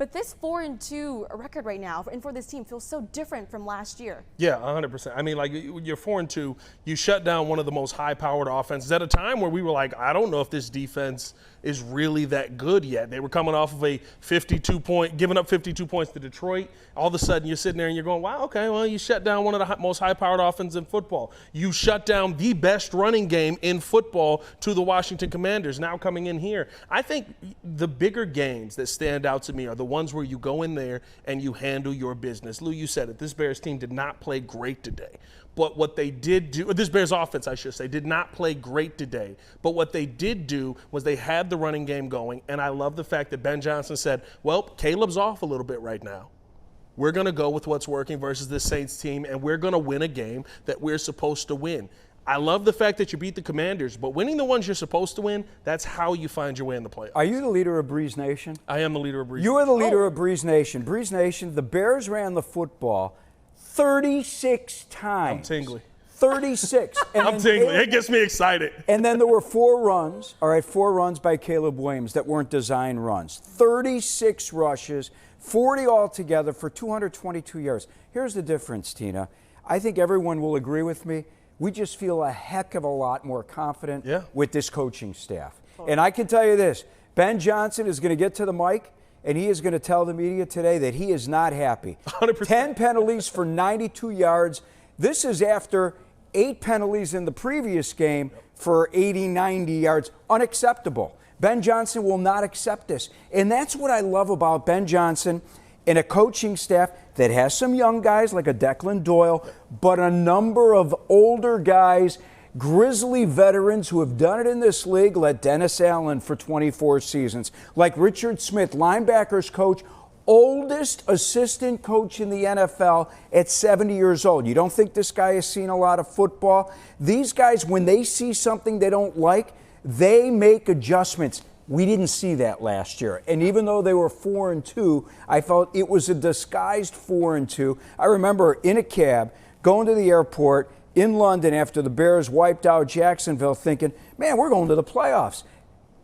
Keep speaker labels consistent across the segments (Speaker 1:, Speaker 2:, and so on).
Speaker 1: But this 4-2 record right now, and for this team, feels so different from last year.
Speaker 2: Yeah, 100%. I mean, like, you're 4-2. You shut down one of the most high-powered offenses at a time where we were like, I don't know if this defense is really that good yet. They were coming off of a 52-point, giving up 52 points to Detroit. All of a sudden, you're sitting there and you're going, wow, okay, well, you shut down one of the most high-powered offenses in football. You shut down the best running game in football to the Washington Commanders, now coming in here. I think the bigger games that stand out to me are the ones where you go in there and you handle your business. Lou, you said it. This Bears team did not play great today. But what they did do, or this Bears offense, I should say, did not play great today. But what they did do was they had the running game going, and I love the fact that Ben Johnson said, well, Caleb's off a little bit right now. We're going to go with what's working versus this Saints team, and we're going to win a game that we're supposed to win. I love the fact that you beat the Commanders, but winning the ones you're supposed to win, that's how you find your way in the playoffs.
Speaker 3: Are you the leader of Breeze Nation?
Speaker 2: I am the leader of Breeze
Speaker 3: Nation. You are the leader of Breeze Nation. Breeze Nation, the Bears ran the football 36 times.
Speaker 2: I'm tingly.
Speaker 3: 36.
Speaker 2: I'm tingly. It gets me excited.
Speaker 3: And then there were 4 runs, all right, 4 runs by Caleb Williams that weren't design runs. 36 rushes, 40 altogether for 222 yards. Here's the difference, Tina. I think everyone will agree with me. We just feel a heck of a lot more confident with this coaching staff. And I can tell you this, Ben Johnson is going to get to the mic, and he is going to tell the media today that he is not happy.
Speaker 2: 100%.
Speaker 3: 10 penalties for 92 yards. This is after 8 penalties in the previous game for 80, 90 yards. Unacceptable. Ben Johnson will not accept this. And that's what I love about Ben Johnson and a coaching staff that has some young guys like a Declan Doyle, but a number of older guys, grizzly veterans who have done it in this league, like Dennis Allen for 24 seasons, like Richard Smith, linebackers coach, oldest assistant coach in the NFL at 70 years old. You don't think this guy has seen a lot of football? These guys, when they see something they don't like, they make adjustments. We didn't see that last year. And even though they were 4-2, I felt it was a disguised 4-2. I remember in a cab going to the airport in London after the Bears wiped out Jacksonville thinking, man, we're going to the playoffs.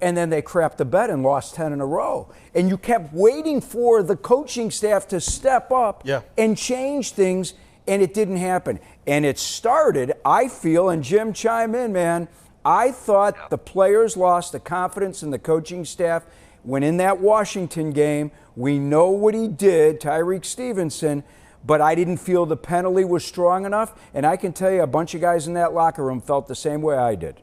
Speaker 3: And then they crapped the bed and lost 10 in a row. And you kept waiting for the coaching staff to step up and change things, and it didn't happen. And it started, I feel, and Jim, chime in, man, I thought the players lost the confidence in the coaching staff when in that Washington game, we know what he did, Tyreek Stevenson, but I didn't feel the penalty was strong enough. And I can tell you a bunch of guys in that locker room felt the same way I did.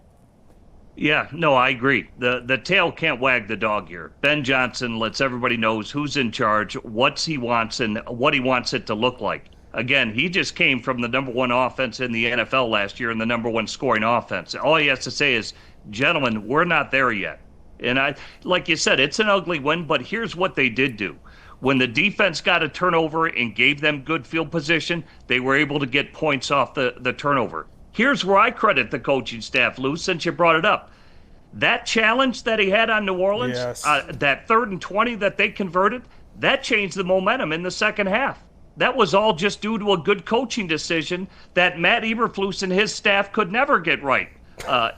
Speaker 4: Yeah, no, I agree. The tail can't wag the dog here. Ben Johnson lets everybody knows who's in charge, what he wants, and what he wants it to look like. Again, he just came from the #1 offense in the NFL last year and the #1 scoring offense. All he has to say is, gentlemen, we're not there yet. And like you said, it's an ugly win, but here's what they did do. When the defense got a turnover and gave them good field position, they were able to get points off the turnover. Here's where I credit the coaching staff, Lou, since you brought it up. That challenge that he had on New Orleans, that 3rd and 20 that they converted, that changed the momentum in the second half. That was all just due to a good coaching decision that Matt Eberflus and his staff could never get right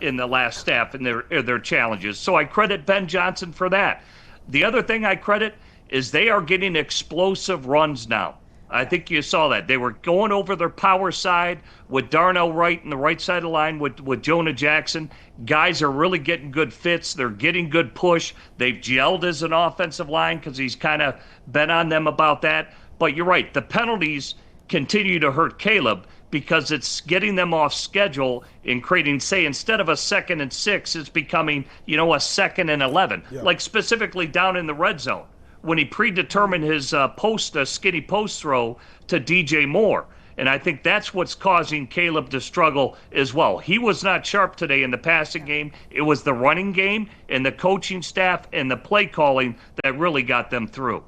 Speaker 4: in the last staff in their challenges. So I credit Ben Johnson for that. The other thing I credit is they are getting explosive runs now. I think you saw that. They were going over their power side with Darnell Wright in the right side of the line with Jonah Jackson. Guys are really getting good fits. They're getting good push. They've gelled as an offensive line because he's kind of been on them about that. But you're right. The penalties continue to hurt Caleb because it's getting them off schedule and creating, say, instead of a 2nd and 6, it's becoming, a 2nd and 11, like specifically down in the red zone when he predetermined his skinny post throw to DJ Moore. And I think that's what's causing Caleb to struggle as well. He was not sharp today in the passing game. It was the running game and the coaching staff and the play calling that really got them through.